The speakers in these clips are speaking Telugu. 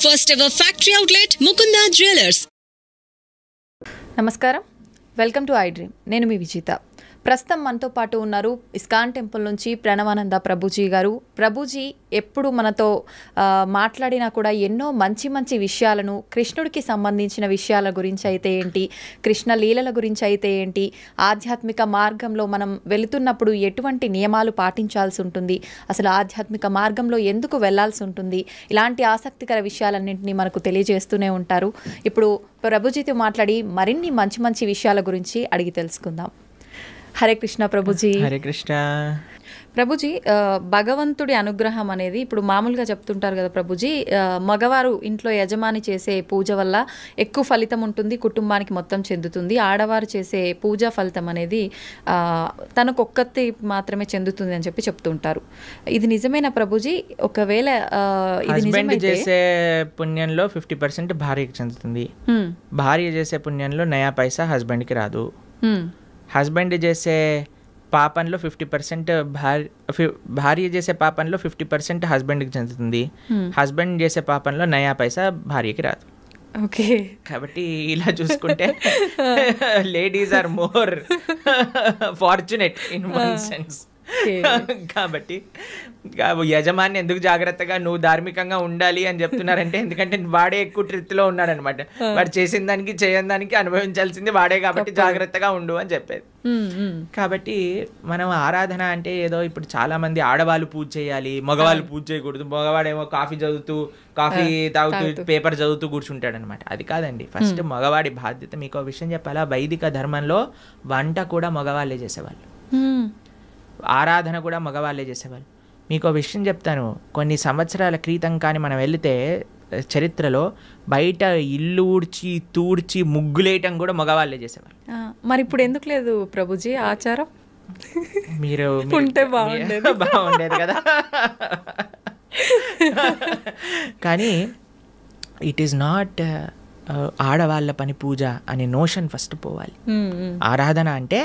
First ever factory outlet, Mukunda Jewelers. నమస్కారం, వెల్కమ్ టు ఐ డ్రీమ్. నేను మీ విజిత. ప్రస్తుతం మనతో పాటు ఉన్నారు ఇస్కాన్ టెంపుల్ నుంచి ప్రణవానంద ప్రభుజీ గారు. ప్రభుజీ ఎప్పుడు మనతో మాట్లాడినా కూడా ఎన్నో మంచి మంచి విషయాలను, కృష్ణుడికి సంబంధించిన విషయాల గురించి అయితే ఏంటి, కృష్ణ లీలల గురించి అయితే ఏంటి, ఆధ్యాత్మిక మార్గంలో మనం వెళుతున్నప్పుడు ఎటువంటి నియమాలు పాటించాల్సి ఉంటుంది, అసలు ఆధ్యాత్మిక మార్గంలో ఎందుకు వెళ్లాల్సి ఉంటుంది, ఇలాంటి ఆసక్తికర విషయాలన్నింటినీ మనకు తెలియజేస్తూనే ఉంటారు. ఇప్పుడు ప్రభుజీతో మాట్లాడి మరిన్ని మంచి మంచి విషయాల గురించి అడిగి తెలుసుకుందాం. హరే కృష్ణ ప్రభుజీ. హరే కృష్ణ ప్రభుజీ. భగవంతుడి అనుగ్రహం అనేది ఇప్పుడు మామూలుగా చెప్తుంటారు కదా ప్రభుజీ, మగవారు ఇంట్లో యజమాని చేసే పూజ వల్ల ఎక్కువ ఫలితం ఉంటుంది, కుటుంబానికి మొత్తం చెందుతుంది. ఆడవారు చేసే పూజా ఫలితం అనేది తనకొక్కతి మాత్రమే చెందుతుంది అని చెప్పి చెప్తుంటారు. ఇది నిజమేనా ప్రభుజీ? ఒకవేళ హస్బెండ్ చేసే పుణ్యంలో 50% భార్యకి చెందుతుంది. భార్య చేసే పుణ్యంలో నయా పైసా హస్బెండ్కి రాదు. హస్బెండ్ చేసే పాపంలో 50% భార్య చేసే పాపంలో 50% హస్బెండ్కి చెందుతుంది. హస్బెండ్ చేసే పాపంలో నయా పైసా భార్యకి రాదు. ఓకే. కాబట్టి ఇలా చూసుకుంటే ladies are more fortunate in one sense. కాబట్టి యజమాని ఎందుకు జాగ్రత్తగా నువ్వు ధార్మికంగా ఉండాలి అని చెప్తున్నారంటే, ఎందుకంటే వాడే ఎక్కువ ట్రిత్లో ఉన్నాడనమాట. వాడు చేసిన దానికి చేయని దానికి అనుభవించాల్సింది వాడే, కాబట్టి జాగ్రత్తగా ఉండు అని చెప్పేది. కాబట్టి మనం ఆరాధన అంటే ఏదో ఇప్పుడు చాలా మంది ఆడవాళ్ళు పూజ చేయాలి, మగవాళ్ళు పూజ చేయకూడదు, మగవాడేమో కాఫీ తాగుతూ పేపర్ చదువుతూ కూర్చుంటాడు అనమాట. అది కాదండి. ఫస్ట్ మగవాడి బాధ్యత. మీకు విషయం చెప్పాలా, వైదిక ధర్మంలో వంట కూడా మగవాళ్ళే చేసేవాళ్ళు, ఆరాధన కూడా మగవాళ్ళే చేసేవాళ్ళు. మీకు విషయం చెప్తాను, కొన్ని సంవత్సరాల క్రితం కానీ మనం వెళితే చరిత్రలో బయట ఇల్లు ఊడ్చి తూడ్చి ముగ్గులేయటం కూడా మగవాళ్ళే చేసేవాళ్ళు. మరి ఇప్పుడు ఎందుకు లేదు ప్రభుజీ ఆచారం? మీరు ఉంటే బాగుండేది కదా. కానీ ఇట్ ఈస్ నాట్ ఆడవాళ్ళ పని పూజ అనే నోషన్ ఫస్ట్ పోవాలి. ఆరాధన అంటే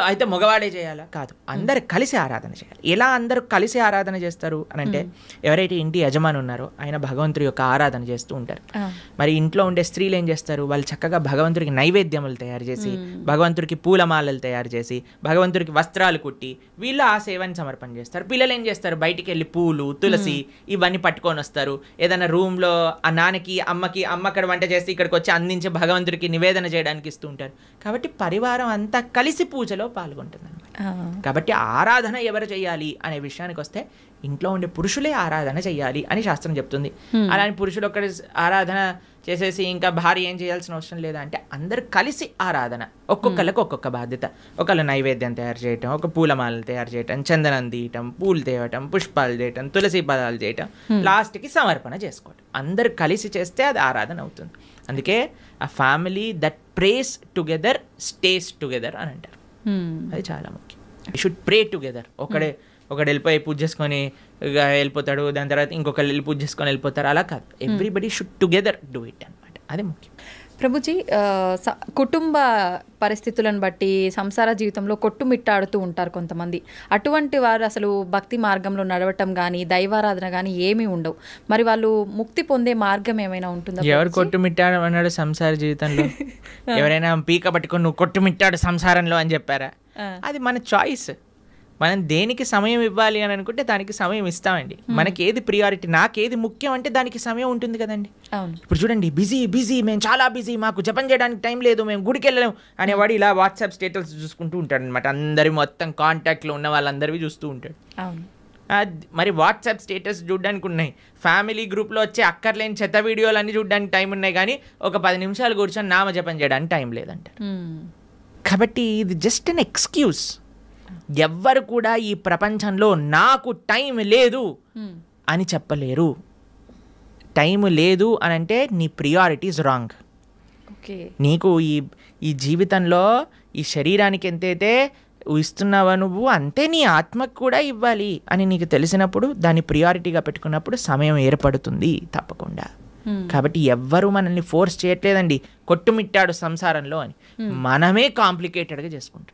అయితే మగవాడే చేయాలా? కాదు, అందరు కలిసి ఆరాధన చేయాలి. ఎలా అందరూ కలిసి ఆరాధన చేస్తారు అని అంటే, ఎవరైతే ఇంటి యజమాని ఉన్నారో ఆయన భగవంతుడి యొక్క ఆరాధన చేస్తూ ఉంటారు. మరి ఇంట్లో ఉండే స్త్రీలు ఏం చేస్తారు? వాళ్ళు చక్కగా భగవంతుడికి నైవేద్యములు తయారు చేసి, భగవంతుడికి పూలమాలలు తయారు చేసి, భగవంతుడికి వస్త్రాలు కుట్టి వీళ్ళు ఆ సేవని సమర్పణ చేస్తారు. పిల్లలు ఏం చేస్తారు? బయటికి వెళ్ళి పూలు, తులసి ఇవన్నీ పట్టుకొని వస్తారు. ఏదైనా రూమ్లో ఆ నాన్నకి అమ్మకి, అమ్మ అక్కడ వంట చేసి ఇక్కడికి వచ్చి అందించి భగవంతుడికి నివేదన చేయడానికి ఇస్తూ ఉంటారు. కాబట్టి పరివారం అంతా కలిసి పూజలో పాల్గొంటుంది అనమాట. కాబట్టి ఆరాధన ఎవరు చేయాలి అనే విషయానికి వస్తే, ఇంట్లో ఉండే పురుషులే ఆరాధన చేయాలి అని శాస్త్రం చెప్తుంది. అలానే పురుషులు ఒక్కడి ఆరాధన చేసేసి ఇంకా భార్య ఏం చేయాల్సిన అవసరం లేదా అంటే, అందరు కలిసి ఆరాధన. ఒక్కొక్కరికి ఒక్కొక్క బాధ్యత. ఒకళ్ళు నైవేద్యం తయారు చేయటం, ఒక పూలమాలలు తయారు చేయటం, చందనం తీయటం, పూలు తేవటం, పుష్పాలు చేయటం, తులసి పదాలు చేయటం, లాస్ట్కి సమర్పణ చేసుకోవటం. అందరు కలిసి చేస్తే అది ఆరాధన అవుతుంది. అందుకే ఆ family that praise together stays together అని అంటారు. అది చాలా ముఖ్యం. You should pray together. ఒకడు వెళ్ళిపోయి పూజ చేసుకొని వెళ్ళిపోతాడు, దాని తర్వాత ఇంకొకరు వెళ్ళి పూజ చేసుకొని వెళ్ళిపోతారు. అలా కాదు, everybody should together do it అనమాట. అది ముఖ్యం. ప్రభుజీ, కుటుంబ పరిస్థితులను బట్టి సంసార జీవితంలో కొట్టుమిట్టాడుతూ ఉంటారు కొంతమంది. అటువంటి వారు అసలు భక్తి మార్గంలో నడవటం కానీ, దైవారాధన కానీ ఏమీ ఉండవు. మరి వాళ్ళు ముక్తి పొందే మార్గం ఏమైనా ఉంటుందా? ఎవరు కొట్టుమిట్టాడు అన్నాడు సంసార జీవితంలో? ఎవరైనా పీక పట్టుకొని నువ్వు కొట్టుమిట్టాడు సంసారంలో అని చెప్పారా? అది మన చాయిస్. మనం దేనికి సమయం ఇవ్వాలి అని అనుకుంటే దానికి సమయం ఇస్తామండి. మనకి ఏది ప్రియారిటీ, నాకేది ముఖ్యం అంటే దానికి సమయం ఉంటుంది కదండి. ఇప్పుడు చూడండి, బిజీ, మేము చాలా బిజీ, మాకు జపం చేయడానికి టైం లేదు, మేము గుడికి వెళ్ళలేము అనేవాడు ఇలా వాట్సాప్ స్టేటస్ చూసుకుంటూ ఉంటాడు అనమాట. అందరి మొత్తం కాంటాక్ట్లో ఉన్న వాళ్ళందరివి చూస్తూ ఉంటాడు. మరి వాట్సాప్ స్టేటస్ చూడడానికి ఉన్నాయి, ఫ్యామిలీ గ్రూప్లో వచ్చే అక్కర్లేని చెత్త వీడియోలు అన్నీ చూడడానికి టైం ఉన్నాయి, కానీ ఒక 10 నిమిషాలు కూర్చొని నామజపం చేయడానికి టైం లేదంటారు. కాబట్టి ఇది జస్ట్ అన్ ఎక్స్క్యూజ్. ఎవ్వరు కూడా ఈ ప్రపంచంలో నాకు టైం లేదు అని చెప్పలేరు. టైం లేదు అని అంటే నీ ప్రియారిటీస్ రాంగ్. నీకు ఈ జీవితంలో ఈ శరీరానికి ఎంతైతే ఇస్తున్నావా నువ్వు, అంతే నీ ఆత్మకు కూడా ఇవ్వాలి అని నీకు తెలిసినప్పుడు, దాన్ని ప్రియారిటీగా పెట్టుకున్నప్పుడు సమయం ఏర్పడుతుంది తప్పకుండా. కాబట్టి ఎవ్వరూ మనల్ని ఫోర్స్ చేయట్లేదండి కొట్టుమిట్టాడు సంసారంలో అని. మనమే కాంప్లికేటెడ్గా చేసుకుంటున్నాం.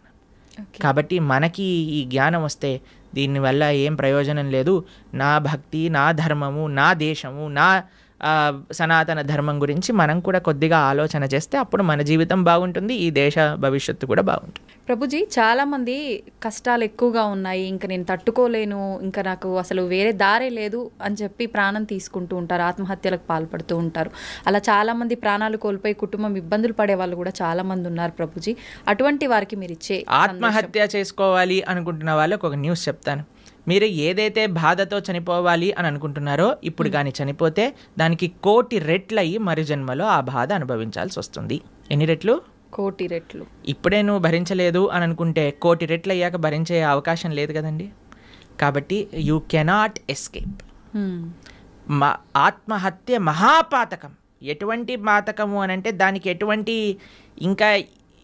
కాబట్టి మనకి ఈ జ్ఞానం వస్తే దీనివల్ల ఏం ప్రయోజనం లేదు. నా భక్తి, నా ధర్మము, నా దేశము, నా సనాతన ధర్మం గురించి మనం కూడా కొద్దిగా ఆలోచన చేస్తే అప్పుడు మన జీవితం బాగుంటుంది, ఈ దేశ భవిష్యత్తు కూడా బాగుంటుంది. ప్రభుజీ, చాలామంది కష్టాలు ఎక్కువగా ఉన్నాయి, ఇంకా నేను తట్టుకోలేను, ఇంకా నాకు అసలు వేరే దారే లేదు అని చెప్పి ప్రాణం తీసుకుంటూ ఉంటారు, ఆత్మహత్యలకు పాల్పడుతూ ఉంటారు. అలా చాలామంది ప్రాణాలు కోల్పోయి కుటుంబం ఇబ్బందులు పడే వాళ్ళు కూడా చాలామంది ఉన్నారు ప్రభుజీ. అటువంటి వారికి మీరు ఇచ్చే ఆత్మహత్య చేసుకోవాలి అనుకుంటున్న వాళ్ళకి ఒక న్యూస్ చెప్తాను. మీరు ఏదైతే బాధతో చనిపోవాలి అని అనుకుంటున్నారో ఇప్పుడు కానీ చనిపోతే దానికి 1,000,000 రెట్లయి మరు జన్మలో ఆ బాధ అనుభవించాల్సి వస్తుంది. ఎన్ని రెట్లు? 1,000,000 రెట్లు. ఇప్పుడే నువ్వు భరించలేదు అని అనుకుంటే 1,000,000 రెట్లు అయ్యాక భరించే అవకాశం లేదు కదండి. కాబట్టి యూ కెనాట్ ఎస్కేప్. ఆత్మహత్య మహాపాతకం. ఎటువంటి పాతకము అని అంటే దానికి ఎటువంటి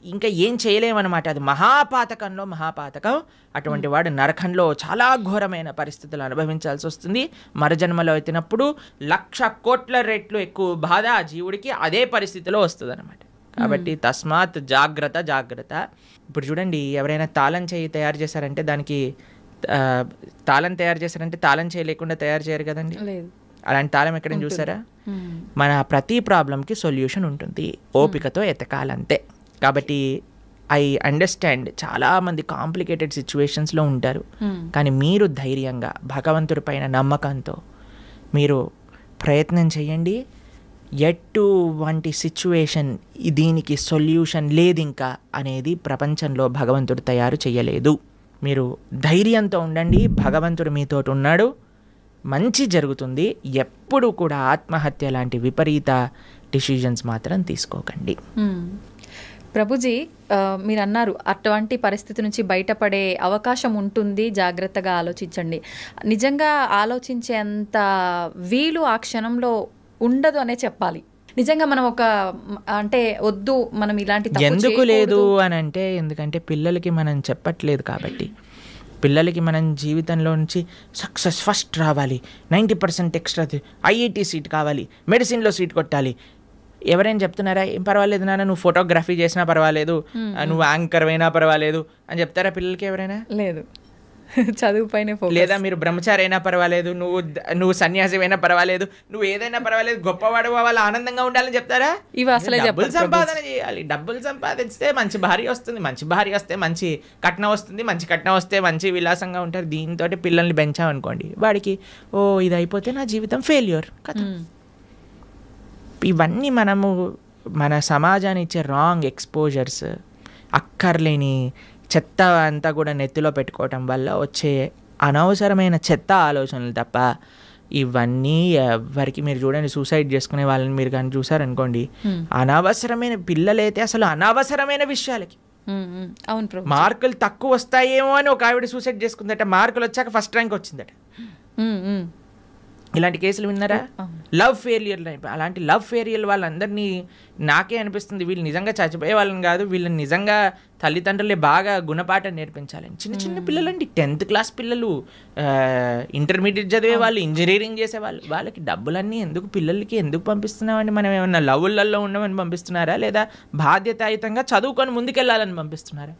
ఇంకా ఏం చేయలేమన్నమాట. అది మహాపాతకంలో మహాపాతకం. అటువంటి వాడు నరకంలో చాలా ఘోరమైన పరిస్థితులు అనుభవించాల్సి వస్తుంది. మరుజన్మలో ఎత్తినప్పుడు 1,00,00,000,000 రెట్లు ఎక్కువ బాధ ఆ జీవుడికి అదే పరిస్థితిలో వస్తుంది అనమాట. కాబట్టి తస్మాత్ జాగ్రత్త. ఇప్పుడు చూడండి, ఎవరైనా తాళం చేయి తయారు చేశారంటే దానికి తాళం తయారు చేశారంటే తాళం చేయి లేకుండా తయారు చేయరు కదండి. అలాంటి తాళం ఎక్కడైనా చూసారా? మన ప్రతి ప్రాబ్లంకి సొల్యూషన్ ఉంటుంది, ఓపికతో ఎతకాలంతే. కాబట్టి ఐ అండర్స్టాండ్ చాలామంది కాంప్లికేటెడ్ సిచ్యువేషన్స్లో ఉంటారు, కానీ మీరు ధైర్యంగా భగవంతుడి పైన నమ్మకంతో మీరు ప్రయత్నం చేయండి. ఎటువంటి సిచ్యువేషన్ దీనికి సొల్యూషన్ లేదు ఇంకా అనేది ప్రపంచంలో భగవంతుడు తయారు చేయలేదు. మీరు ధైర్యంతో ఉండండి, భగవంతుడు మీతోటి ఉన్నాడు, మంచి జరుగుతుంది. ఎప్పుడు కూడా ఆత్మహత్య లాంటి విపరీత డిసిజన్స్ మాత్రం తీసుకోకండి. ప్రభుజీ, మీరు అన్నారు అటువంటి పరిస్థితి నుంచి బయటపడే అవకాశం ఉంటుంది, జాగ్రత్తగా ఆలోచించండి. నిజంగా ఆలోచించేంత వీలు ఆ క్షణంలో ఉండదు అనే చెప్పాలి. నిజంగా మనం అంటే వద్దు, మనం ఇలాంటి ఎందుకు లేదు అని అంటే, ఎందుకంటే పిల్లలకి మనం చెప్పట్లేదు కాబట్టి. పిల్లలకి మనం జీవితంలో నుంచి సక్సెస్ ఫస్ట్ రావాలి, 90% ఎక్స్ట్రా, ఐఐటి సీట్ కావాలి, మెడిసిన్లో సీట్ కొట్టాలి. ఎవరైనా చెప్తున్నారా ఏం పర్వాలేదు నాన్న, నువ్వు ఫోటోగ్రఫీ చేసినా పర్వాలేదు, నువ్వు యాంకర్ అయినా పర్వాలేదు అని చెప్తారా పిల్లలకి ఎవరైనా? లేదు. చదువు పైన, లేదా మీరు బ్రహ్మచారి అయినా పర్వాలేదు, నువ్వు సన్యాసి అయినా పర్వాలేదు, నువ్వు ఏదైనా పర్వాలేదు, గొప్పవాడు వాళ్ళు ఆనందంగా ఉండాలని చెప్తారా? ఇవి అసలే డబ్బులు సంపాదన చేయాలి, డబ్బులు సంపాదిస్తే మంచి భార్య వస్తుంది, మంచి భార్య వస్తే మంచి కట్నం వస్తుంది, మంచి కట్నం వస్తే మంచి విలాసంగా ఉంటారు. దీంతో పిల్లల్ని పెంచామనుకోండి, వాడికి ఇది అయిపోతే నా జీవితం ఫెయిల్యూర్ కదా. ఇవన్నీ మన సమాజాన్ని ఇచ్చే రాంగ్ ఎక్స్పోజర్స్, అక్కర్లేని చెత్త అంతా కూడా నెత్తిలో పెట్టుకోవటం వల్ల వచ్చే అనవసరమైన చెత్త ఆలోచనలు తప్ప ఇవన్నీ ఎవరికి. మీరు చూడండి, సూసైడ్ చేసుకునే వాళ్ళని మీరు కానీ చూసారనుకోండి, అనవసరమైన పిల్లలైతే అసలు అనవసరమైన విషయాలకి. అవును, మార్కులు తక్కువ వస్తాయేమో అని ఒక ఆవిడ సూసైడ్ చేసుకుందట, మార్కులు వచ్చాక ఫస్ట్ ర్యాంక్ వచ్చిందట. ఇలాంటి కేసులు విన్నారా? Love failure. అలాంటి లవ్ ఫెయిలియర్ వాళ్ళందరినీ నాకే అనిపిస్తుంది వీళ్ళు నిజంగా చచ్చిపోయే వాళ్ళని కాదు, వీళ్ళని నిజంగా తల్లిదండ్రులే బాగా గుణపాఠం నేర్పించాలని. చిన్న పిల్లలండి, 10th క్లాస్ పిల్లలు, ఇంటర్మీడియట్ చదివే వాళ్ళు, ఇంజనీరింగ్ చేసేవాళ్ళు, వాళ్ళకి డబ్బులన్నీ ఎందుకు, పిల్లలకి ఎందుకు పంపిస్తున్నామండి? మనం ఏమన్నా లవ్వులలో ఉండమని పంపిస్తున్నారా, లేదా బాధ్యతాయుతంగా చదువుకొని ముందుకెళ్ళాలని పంపిస్తున్నారా?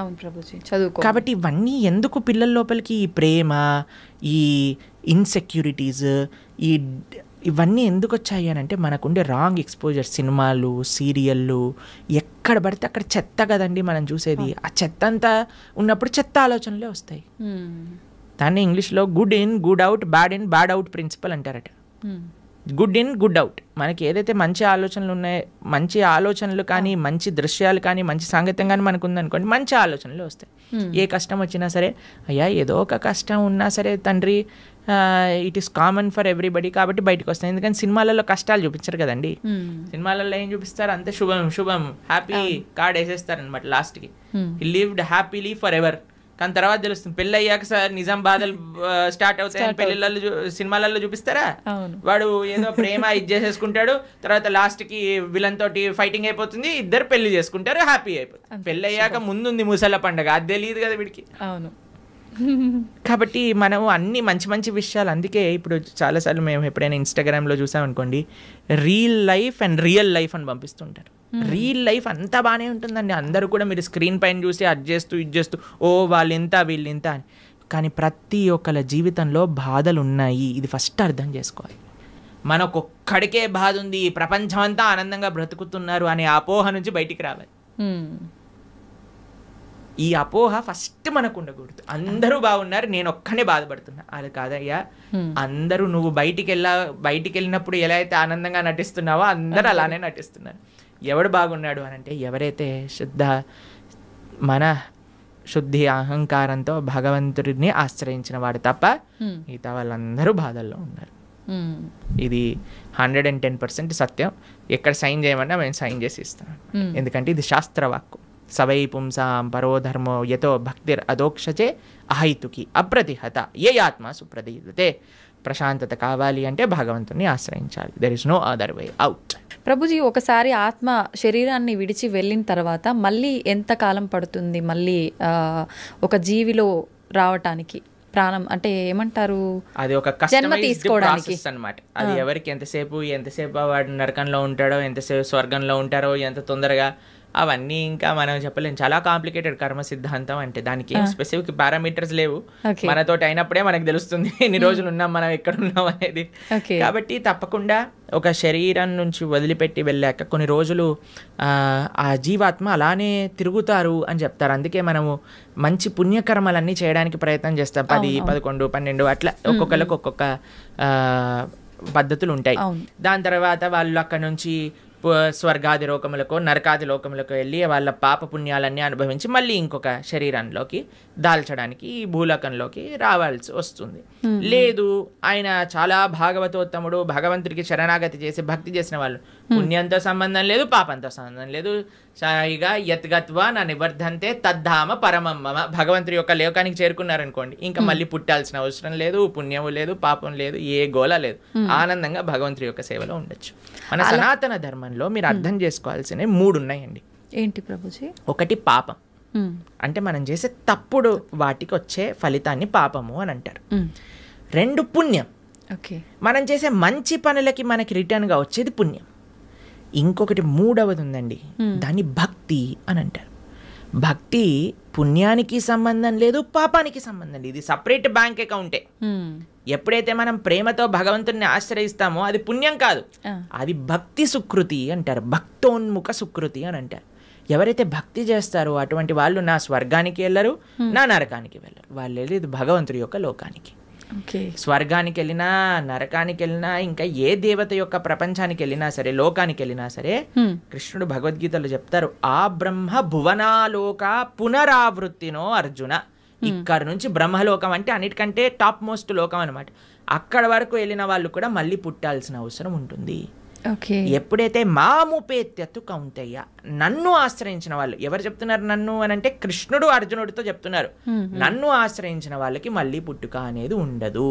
అవును ప్రభుజీ, చదువుకో. కాబట్టి ఇవన్నీ ఎందుకు పిల్లల లోపలికి ఈ ప్రేమ, ఈ ఇన్సెక్యూరిటీస్, ఇవన్నీ ఎందుకు వచ్చాయి అని అంటే మనకుండే రాంగ్ ఎక్స్పోజర్. సినిమాలు, సీరియళ్ళు, ఎక్కడ పడితే అక్కడ చెత్త కదండి మనం చూసేది. ఆ చెత్త అంతా ఉన్నప్పుడు చెత్త ఆలోచనలే వస్తాయి. దాన్ని ఇంగ్లీష్లో good in good out, bad in bad out principle అంటారట. Good in good out. మనకి ఏదైతే మంచి ఆలోచనలు ఉన్నాయో, మంచి ఆలోచనలు కానీ, మంచి దృశ్యాలు కానీ, మంచి సాంగత్యం కానీ మనకు ఉందనుకోండి, మంచి ఆలోచనలు వస్తాయి. ఏ కష్టం వచ్చినా సరే, అయ్యా ఏదో ఒక కష్టం ఉన్నా సరే తండ్రి, it is common for everybody, కాబట్టి బయటకు వస్తాయి. ఎందుకంటే సినిమాలలో కష్టాలు చూపించారు కదండి. సినిమాలలో ఏం చూపిస్తారు? అంతే శుభం శుభం హ్యాపీ కార్డ్ వేసేస్తారు అనమాట లాస్ట్కి. He lived happily for ever. కానీ తర్వాత తెలుస్తుంది పెళ్ళి అయ్యాక సార్ నిజాం బాధలు స్టార్ట్ అవుతాయని పెళ్ళిళ్ళలో సినిమాలలో చూపిస్తారా? వాడు ఏదో ప్రేమ ఇది చేసేసుకుంటాడు, తర్వాత లాస్ట్కి విలన్ తోటి ఫైటింగ్ అయిపోతుంది, ఇద్దరు పెళ్లి చేసుకుంటారు, హ్యాపీ అయిపోతుంది. పెళ్ళి అయ్యాక ముందుంది ముసల పండగ, అది తెలియదు కదా వీడికి. అవును. కాబట్టి మనం అన్ని మంచి మంచి విషయాలు, అందుకే ఇప్పుడు చాలాసార్లు మేము ఎప్పుడైనా ఇన్స్టాగ్రామ్లో చూసామనుకోండి, real life and real life అని పంపిస్తుంటారు. రియల్ లైఫ్ అంతా బాగానే ఉంటుందండి, అందరూ కూడా మీరు స్క్రీన్ పైన చూసి అది చేస్తూ ఇది చేస్తూ వాళ్ళు ఇంత వీళ్ళు ఇంత అని. కానీ ప్రతి ఒక్కళ్ళ జీవితంలో బాధలు ఉన్నాయి, ఇది ఫస్ట్ అర్థం చేసుకోవాలి. మనకొక్కడికే బాధ ఉంది, ప్రపంచం అంతా ఆనందంగా బ్రతుకుతున్నారు అనే అపోహ నుంచి బయటికి రావాలి. ఈ అపోహ ఫస్ట్ మనకు ఉండకూడదు. అందరూ బాగున్నారు, నేను ఒక్కనే బాధపడుతున్నా, అది కాదయ్యా. అందరూ నువ్వు బయటికి వెళ్ళినప్పుడు ఎలా అయితే ఆనందంగా నటిస్తున్నావో అందరూ అలానే నటిస్తున్నారు. ఎవడు బాగున్నాడు అని అంటే ఎవరైతే శుద్ధి అహంకారంతో భగవంతుడిని ఆశ్రయించిన వాడు తప్ప మిగతా వాళ్ళందరూ బాధల్లో ఉన్నారు. ఇది 110% సత్యం. ఎక్కడ సైన్ చేయమన్నా మేము సైన్ చేసి ఇస్తాం, ఎందుకంటే ఇది శాస్త్రవాక్కు. సవై పుంసాం పరోధర్మో యతో భక్తిర్ అదోక్షచే అహైతుకి అప్రతిహత ఏ ఆత్మ సుప్రదీయతే. ప్రశాంతత కావాలి అంటే భగవంతుని ఆశ్రయించాలి. There is no other way out. ప్రభుజీ, ఒకసారి ఆత్మ శరీరాన్ని విడిచి వెళ్ళిన తర్వాత మళ్ళీ ఎంత కాలం పడుతుంది మళ్ళీ ఒక జీవిలో రావటానికి? ప్రాణం అంటే ఏమంటారు, అది ఒక కస్టమైజ్డ్ ప్రాసెస్ అన్నమాట. అది ఎవరికి ఎంతసేపు వాడు నరకంలో ఉంటాడో, ఎంతసేపు స్వర్గంలో ఉంటారో, ఎంత తొందరగా, అవన్నీ ఇంకా మనం చెప్పలేము. చాలా కాంప్లికేటెడ్ కర్మ సిద్ధాంతం అంటే. దానికి ఏం స్పెసిఫిక్ పారామీటర్స్ లేవు. మనతోటి అయినప్పుడే మనకు తెలుస్తుంది ఎన్ని రోజులు ఉన్నాం, మనం ఎక్కడ ఉన్నాం అనేది. కాబట్టి తప్పకుండా ఒక శరీరం నుంచి వదిలిపెట్టి వెళ్ళాక కొన్ని రోజులు ఆ జీవాత్మ అలానే తిరుగుతారు అని చెప్తారు. అందుకే మనము మంచి పుణ్యకర్మలన్నీ చేయడానికి ప్రయత్నం చేస్తాం. 10, 11, 12 అట్లా ఒక్కొక్కరికి ఒక్కొక్క పద్ధతులు ఉంటాయి. దాని తర్వాత వాళ్ళు అక్కడ నుంచి స్వర్గాది లోకములకు, నరకాది లోకములకు వెళ్ళి వాళ్ళ పాప పుణ్యాలన్నీ అనుభవించి మళ్ళీ ఇంకొక శరీరంలోకి దాల్చడానికి ఈ భూలోకంలోకి రావాల్సి వస్తుంది. లేదు, ఆయన చాలా భాగవతోత్తముడు, భగవంతుడికి శరణాగతి చేసి భక్తి చేసిన వాళ్ళు, పుణ్యంతో సంబంధం లేదు, పాపంతో సంబంధం లేదు, సాయిగా యత్గత్వా నా నివర్ధంతే తద్ధామ పరమమ్మ, భగవంతుడి యొక్క లోకానికి చేరుకున్నారనుకోండి, ఇంకా మళ్ళీ పుట్టాల్సిన అవసరం లేదు, పుణ్యము లేదు, పాపం లేదు, ఏ గోల లేదు, ఆనందంగా భగవంతుడి యొక్క సేవలో ఉండొచ్చు. మన సనాతన ధర్మంలో మీరు అర్థం చేసుకోవాల్సినవి 3 ఉన్నాయండి. ఏంటి ప్రభుజీ? ఒకటి పాపం, అంటే మనం చేసే తప్పుడు వాటికి వచ్చే ఫలితాన్ని పాపము అని అంటారు. 2 పుణ్యం, మనం చేసే మంచి పనులకి మనకి రిటర్న్గా వచ్చేది పుణ్యం. ఇంకొకటి 3వది ఉందండి, దాన్ని భక్తి అని అంటారు. భక్తి పుణ్యానికి సంబంధం లేదు, పాపానికి సంబంధం లేదు, ఇది సపరేట్ బ్యాంక్ అకౌంటే. ఎప్పుడైతే మనం ప్రేమతో భగవంతుడిని ఆశ్రయిస్తామో అది పుణ్యం కాదు, అది భక్తి సుకృతి అంటారు, భక్తోన్ముఖ సుకృతి అని అంటారు. ఎవరైతే భక్తి చేస్తారో అటువంటి వాళ్ళు నా స్వర్గానికి వెళ్ళరు, నా నరకానికి వెళ్ళరు, వాళ్ళు వెళ్ళేది భగవంతుడి యొక్క లోకానికి. స్వర్గానికి వెళ్ళినా, నరకానికి వెళ్ళినా, ఇంకా ఏ దేవత యొక్క ప్రపంచానికి వెళ్ళినా సరే, లోకానికి వెళ్ళినా సరే, కృష్ణుడు భగవద్గీతలో చెప్తారు, ఆ బ్రహ్మ భువనాలోక పునరావృత్తినో అర్జున. ఇక్కడ నుంచి బ్రహ్మలోకం అంటే అన్నిటికంటే టాప్ మోస్ట్ లోకం అనమాట. అక్కడ వరకు వెళ్ళిన వాళ్ళు కూడా మళ్ళీ పుట్టాల్సిన అవసరం ఉంటుంది. ఎప్పుడైతే మాముపేత్యత్తు కౌంతయ్య, నన్ను ఆశ్రయించిన వాళ్ళు, ఎవరు చెప్తున్నారు నన్ను అని అంటే కృష్ణుడు అర్జునుడితో చెప్తున్నారు, నన్ను ఆశ్రయించిన వాళ్ళకి మళ్ళీ పుట్టుక అనేది ఉండదు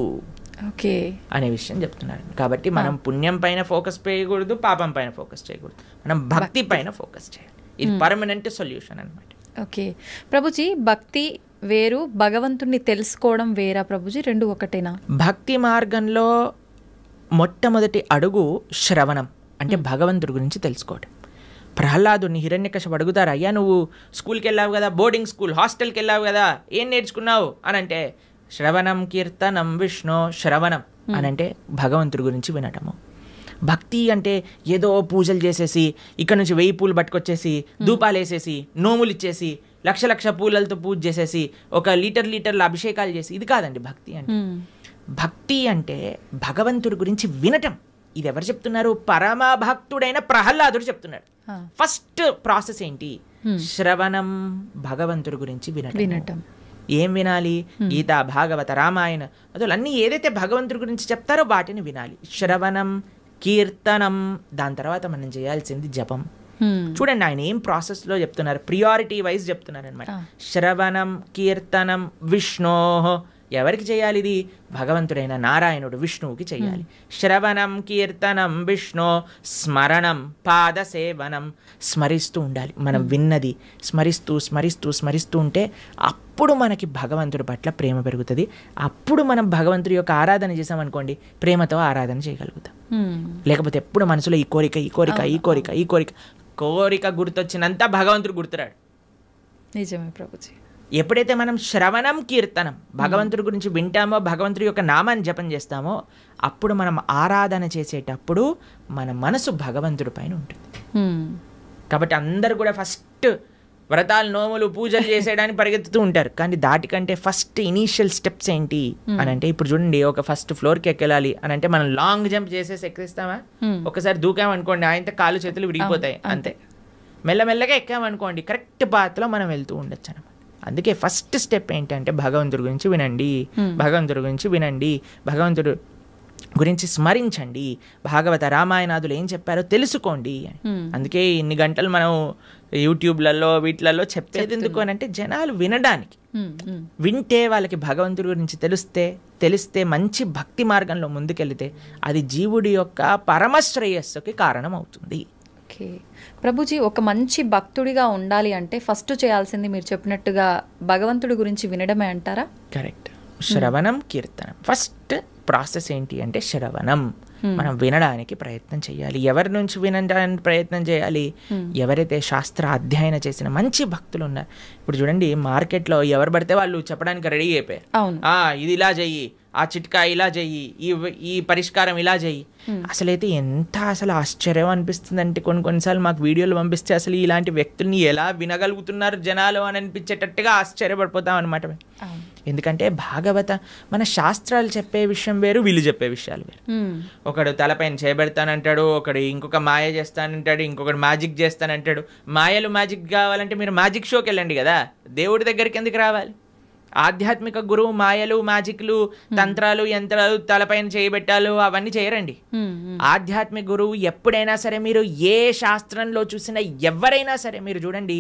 అనే విషయం చెప్తున్నారు. కాబట్టి మనం పుణ్యం పైన ఫోకస్ చేయకూడదు, పాపం పైన ఫోకస్ చేయకూడదు, మనం భక్తి పైన ఫోకస్ చేయాలి. ఇది పర్మనెంట్ సొల్యూషన్ అనమాట. ఓకే ప్రభుజీ, భక్తి వేరు, భగవంతుణ్ణి తెలుసుకోవడం వేరా ప్రభుజీ? 2 ఒకటేనా? భక్తి మార్గంలో మొట్టమొదటి అడుగు శ్రవణం, అంటే భగవంతుడి గురించి తెలుసుకోవడం. ప్రహ్లాదుని హిరణ్యకశిపుడు అడుగుతారు, అయ్యా నువ్వు స్కూల్కి వెళ్ళావు కదా, బోర్డింగ్ స్కూల్, హాస్టల్కి వెళ్ళావు కదా, ఏం నేర్చుకున్నావు అని అంటే, శ్రవణం కీర్తనం విష్ణు, శ్రవణం అని అంటే భగవంతుడి గురించి వినటము. భక్తి అంటే ఏదో పూజలు చేసేసి, ఇక్కడ నుంచి 1000 పూలు పట్టుకొచ్చేసి, ధూపాలు వేసేసి, నోములు ఇచ్చేసి, లక్ష పూలలతో పూజ చేసేసి, ఒక లీటర్ల అభిషేకాలు చేసి, ఇది కాదండి భక్తి అంటే. భక్తి అంటే భగవంతుడి గురించి వినటం. ఇది ఎవరు చెప్తున్నారు? పరమ భక్తుడైన ప్రహ్లాదుడు చెప్తున్నాడు. ఫస్ట్ ప్రాసెస్ ఏంటి? శ్రవణం, భగవంతుడి గురించి వినటం. ఏం వినాలి? గీత, భాగవత, రామాయణ అసలు అన్నీ ఏదైతే భగవంతుడి గురించి చెప్తారో వాటిని వినాలి. శ్రవణం, కీర్తనం, దాని తర్వాత మనం చేయాల్సింది జపం. చూడండి ఆయన ఏం ప్రాసెస్లో చెప్తున్నారు, ప్రియారిటీ వైజ్ చెప్తున్నారు అనమాట. శ్రవణం, కీర్తనం, విష్ణో, ఎవరికి చేయాలి ఇది? భగవంతుడైన నారాయణుడు విష్ణువుకి చేయాలి. శ్రవణం, కీర్తనం, విష్ణు, స్మరణం, పాదసేవనం, స్మరిస్తూ ఉండాలి. మనం విన్నది స్మరిస్తూ ఉంటే అప్పుడు మనకి భగవంతుడి పట్ల ప్రేమ పెరుగుతుంది. అప్పుడు మనం భగవంతుడి యొక్క ఆరాధన చేసామనుకోండి, ప్రేమతో ఆరాధన చేయగలుగుతాం. లేకపోతే ఎప్పుడు మనసులో ఈ కోరిక గుర్తొచ్చినంత భగవంతుడు గుర్తురాడు. నిజమే ప్రభుజీ. ఎప్పుడైతే మనం శ్రవణం కీర్తనం భగవంతుడి గురించి వింటామో, భగవంతుడి యొక్క నామాన్ని జపం చేస్తామో, అప్పుడు మనం ఆరాధన చేసేటప్పుడు మన మనసు భగవంతుడి పైన ఉంటుంది. కాబట్టి అందరు కూడా ఫస్ట్ వ్రతాలు, నోములు, పూజలు చేసేయడానికి పరిగెత్తుతూ ఉంటారు. కానీ దాటికంటే ఫస్ట్ ఇనీషియల్ స్టెప్స్ ఏంటి అని అంటే, ఇప్పుడు చూడండి, ఒక ఫస్ట్ ఫ్లోర్కి ఎక్కెళ్ళాలి అని అంటే మనం లాంగ్ జంప్ చేసేసి ఎక్కిస్తామా? ఒకసారి దూకామనుకోండి, ఆయనతో కాళ్ళు చేతులు విరిగిపోతాయి, అంతే. మెల్లమెల్లగా ఎక్కామనుకోండి, కరెక్ట్ పాత్లో మనం వెళ్తూ ఉండొచ్చు అనమాట. అందుకే ఫస్ట్ స్టెప్ ఏంటంటే భగవంతుడి గురించి వినండి, భగవంతుడి గురించి వినండి, భగవంతుడు గురించి స్మరించండి, భాగవత రామాయణాదులు ఏం చెప్పారో తెలుసుకోండి అని. అందుకే ఇన్ని గంటలు మనం యూట్యూబ్లలో వీటిలలో చెప్పేది ఎందుకు అని అంటే, జనాలు వినడానికి. వింటే వాళ్ళకి భగవంతుడి గురించి తెలిస్తే మంచి భక్తి మార్గంలో ముందుకెళ్తే అది జీవుడి యొక్క పరమశ్రేయస్సుకి కారణం అవుతుంది. ఓకే ప్రభుజీ, ఒక మంచి భక్తుడిగా ఉండాలి అంటే ఫస్ట్ చేయాల్సింది మీరు చెప్పినట్టుగా భగవంతుడి గురించి వినడమే అంటారా? కరెక్ట్. శ్రవణం కీర్తనం. ఫస్ట్ ప్రాసెస్ ఏంటి అంటే శ్రవణం. మనం వినడానికి ప్రయత్నం చేయాలి. ఎవరి నుంచి వినడానికి ప్రయత్నం చేయాలి? ఎవరైతే శాస్త్ర అధ్యయనం చేసిన మంచి భక్తులు ఉన్నారు. ఇప్పుడు చూడండి, మార్కెట్లో ఎవరు పడితే వాళ్ళు చెప్పడానికి రెడీ అయిపోయారు. ఇది ఇలా చెయ్యి, ఆ చిట్కా ఇలా చెయ్యి, ఈ పరిష్కారం ఇలా చెయ్యి. అసలైతే ఎంత ఆశ్చర్యం అనిపిస్తుంది అంటే, కొన్నిసార్లు మాకు వీడియోలు పంపిస్తే అసలు ఇలాంటి వ్యక్తుల్ని ఎలా వినగలుగుతున్నారు జనాలు అని అనిపించేటట్టుగా ఆశ్చర్యపడిపోతాం అనమాట. ఎందుకంటే భాగవత మన శాస్త్రాలు చెప్పే విషయం వేరు, వీళ్ళు చెప్పే విషయాలు వేరు. ఒకడు తలపైన చేయబెడతానంటాడు, ఒకడు ఇంకొక మాయ చేస్తానంటాడు, ఇంకొకడు మ్యాజిక్ చేస్తానంటాడు. మాయలు మ్యాజిక్ కావాలంటే మీరు మ్యాజిక్ షోకి వెళ్ళండి కదా, దేవుడి దగ్గరికి ఎందుకు రావాలి? ఆధ్యాత్మిక గురువు మాయలు, మ్యాజిక్లు, తంత్రాలు, యంత్రాలు, తలపైన చేయబెట్టాలు అవన్నీ చేయరండి. ఆధ్యాత్మిక గురువు ఎప్పుడైనా సరే, మీరు ఏ శాస్త్రంలో చూసినా ఎవరైనా సరే మీరు చూడండి,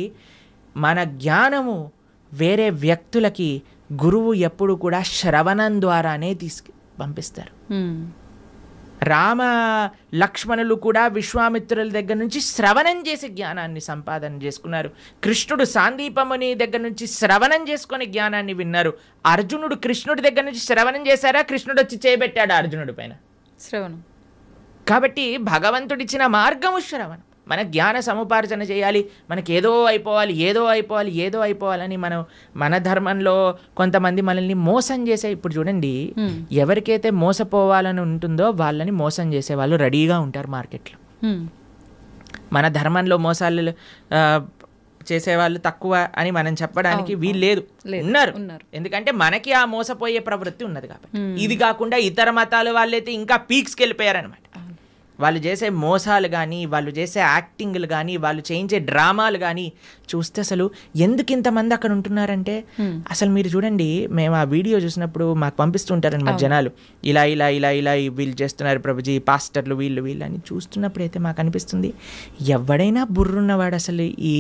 మన జ్ఞానము వేరే వ్యక్తులకి గురువు ఎప్పుడు కూడా శ్రవణం ద్వారానే పంపిస్తారు. రామ లక్ష్మణులు కూడా విశ్వామిత్రుల దగ్గర నుంచి శ్రవణం చేసి జ్ఞానాన్ని సంపాదన చేసుకున్నారు. కృష్ణుడు సాందీపముని దగ్గర నుంచి శ్రవణం చేసుకొని జ్ఞానాన్ని విన్నారు. అర్జునుడు కృష్ణుడి దగ్గర నుంచి శ్రవణం చేశారా? కృష్ణుడు వచ్చి చేయబెట్టాడు అర్జునుడి పైన శ్రవణం. కాబట్టి భగవంతుడిచ్చిన మార్గము శ్రవణం. మన జ్ఞాన సముపార్జన చేయాలి. మనకి ఏదో అయిపోవాలని మన ధర్మంలో కొంతమంది మనల్ని మోసం చేసే, ఇప్పుడు చూడండి, ఎవరికైతే మోసపోవాలని ఉంటుందో వాళ్ళని మోసం చేసే వాళ్ళు రెడీగా ఉంటారు మార్కెట్లో. మన ధర్మంలో మోసాలు చేసేవాళ్ళు తక్కువ అని మనం చెప్పడానికి వీలు లేదు, ఉన్నారు. ఎందుకంటే మనకి ఆ మోసపోయే ప్రవృత్తి ఉన్నది కాబట్టి. ఇది కాకుండా ఇతర మతాల వాళ్ళైతే ఇంకా పీక్స్కి వెళ్ళిపోయారనమాట. వాళ్ళు చేసే మోసాలు కానీ, వాళ్ళు చేసే యాక్టింగ్లు కానీ, వాళ్ళు చేయించే డ్రామాలు కానీ చూస్తే అసలు ఎందుకు ఇంతమంది అక్కడ ఉంటున్నారంటే, అసలు మీరు చూడండి, మేము ఆ వీడియో చూసినప్పుడు మాకు పంపిస్తుంటారనమాట జనాలు, ఇలా ఇలా ఇలా ఇలా వీళ్ళు చేస్తున్నారు ప్రభుజీ, పాస్టర్లు వీళ్ళు అని చూస్తున్నప్పుడు అయితే మాకు అనిపిస్తుంది, ఎవడైనా బుర్రున్నవాడు అసలు ఈ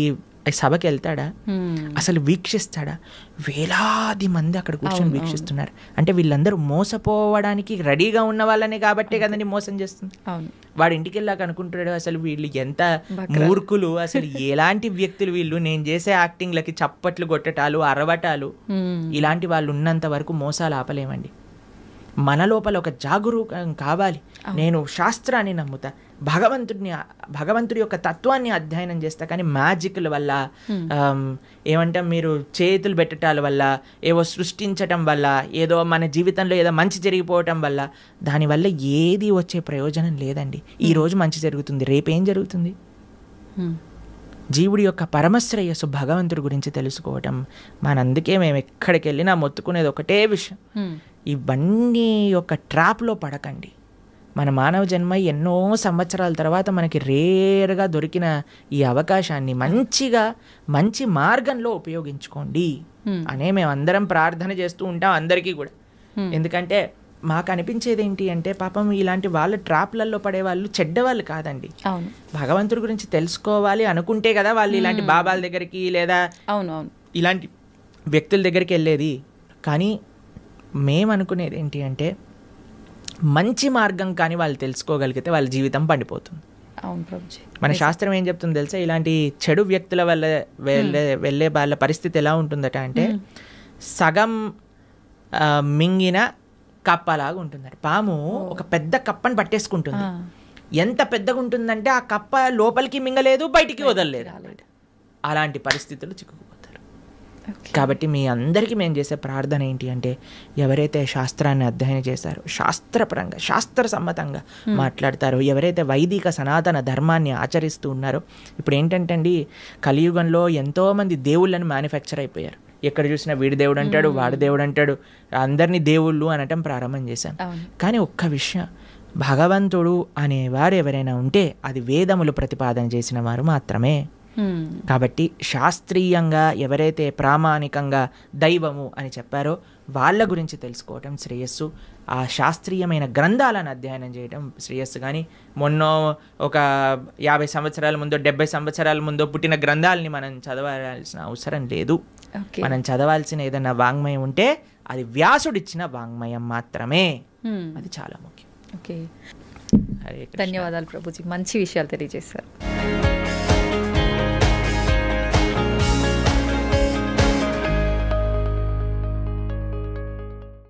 సభకి వెళ్తాడా? అసలు వీక్షిస్తాడా? వేలాది మంది అక్కడ కూర్చొని వీక్షిస్తున్నారు అంటే వీళ్ళందరూ మోసపోవడానికి రెడీగా ఉన్న వాళ్ళనే కాబట్టే కదండి మోసం చేస్తుంది. వాడు ఇంటికి వెళ్ళాక అనుకుంటాడు, అసలు వీళ్ళు ఎంత మూర్ఖులు, అసలు ఎలాంటి వ్యక్తులు వీళ్ళు, నేను చేసే యాక్టింగ్లకి చప్పట్లు కొట్టటాలు, అరవటాలు, ఇలాంటి వాళ్ళు ఉన్నంత వరకు మోసాలు ఆపలేమండి. మన లోపల ఒక జాగరూకం కావాలి. నేను శాస్త్రాన్ని నమ్ముతా, భగవంతుడి యొక్క తత్వాన్ని అధ్యయనం చేస్తా, కానీ మ్యాజిక్ల వల్ల, ఏమంటాం, మీరు చేతులు పెట్టటాల వల్ల, ఏవో సృష్టించటం వల్ల, ఏదో మన జీవితంలో ఏదో మంచి జరిగిపోవటం వల్ల, దానివల్ల ఏది వచ్చే ప్రయోజనం లేదండి. ఈరోజు మంచి జరుగుతుంది, రేపేం జరుగుతుంది? జీవుడి యొక్క పరమశ్రేయస్సు భగవంతుడి గురించి తెలుసుకోవటం. అందుకే మేము ఎక్కడికి వెళ్ళినా మొత్తుకునేది ఒకటే విషయం, ఇవన్నీ యొక్క ట్రాప్లో పడకండి. మన మానవ జన్మ ఎన్నో సంవత్సరాల తర్వాత మనకి రేర్గా దొరికిన ఈ అవకాశాన్ని మంచి మార్గంలో ఉపయోగించుకోండి అనే మేము అందరం ప్రార్థన చేస్తూ ఉంటాం అందరికీ కూడా. ఎందుకంటే మాకు అనిపించేది ఏంటి అంటే, పాపం ఇలాంటి వాళ్ళ ట్రాప్లలో పడే వాళ్ళు చెడ్డవాళ్ళు కాదండి. భగవంతుడి గురించి తెలుసుకోవాలి అనుకుంటే కదా వాళ్ళు ఇలాంటి బాబాల దగ్గరికి లేదా ఇలాంటి వ్యక్తుల దగ్గరికి వెళ్ళేది. కానీ మేము అనుకునేది ఏంటి అంటే, మంచి మార్గం కానీ వాళ్ళు తెలుసుకోగలిగితే వాళ్ళ జీవితం పండిపోతుంది. మన శాస్త్రం ఏం చెప్తుంది తెలుసా? ఇలాంటి చెడు వ్యక్తుల వల్ల వెళ్ళే వాళ్ళ పరిస్థితి ఎలా ఉంటుందట అంటే, సగం మింగిన కప్పలాగా ఉంటుందట. పాము ఒక పెద్ద కప్పని పట్టేసుకుంటుంది. ఎంత పెద్దగా ఉంటుందంటే ఆ కప్ప లోపలికి మింగలేదు, బయటికి వదలలేదు. అలాంటి పరిస్థితులు చిక్కుకుపోతారు. కాబట్టి మీ అందరికీ మేము చేసే ప్రార్థన ఏంటి అంటే, ఎవరైతే శాస్త్రాన్ని అధ్యయనం చేశారో, శాస్త్రపరంగా శాస్త్ర సమ్మతంగా మాట్లాడతారో, ఎవరైతే వైదిక సనాతన ధర్మాన్ని ఆచరిస్తూ ఉన్నారో, ఇప్పుడు ఏంటంటే అండి, కలియుగంలో ఎంతోమంది దేవుళ్ళని మ్యానుఫ్యాక్చర్ అయిపోయారు. ఎక్కడ చూసినా వీడి దేవుడు అంటాడు, వాడి దేవుడు అంటాడు, అందరినీ దేవుళ్ళు అనటం ప్రారంభం చేశాం. కానీ ఒక్క విషయం, భగవంతుడు అనేవారు ఎవరైనా ఉంటే అది వేదములు ప్రతిపాదన చేసిన వారు మాత్రమే. కాబట్టి శాస్త్రీయంగా ఎవరైతే ప్రామాణికంగా దైవము అని చెప్పారో వాళ్ళ గురించి తెలుసుకోవటం శ్రేయస్సు. ఆ శాస్త్రీయమైన గ్రంథాలను అధ్యయనం చేయడం శ్రేయస్సు. కానీ మొన్న ఒక 50 సంవత్సరాల ముందో 70 సంవత్సరాల ముందో పుట్టిన గ్రంథాలని మనం చదవాల్సిన అవసరం లేదు. మనం చదవాల్సిన ఏదైనా వాంగ్మయం ఉంటే అది వ్యాసుడిచ్చిన వాంగ్మయం మాత్రమే. అది చాలా ముఖ్యం. ధన్యవాదాలు ప్రభుజీ, మంచి విషయాలు తెలియజేశారు.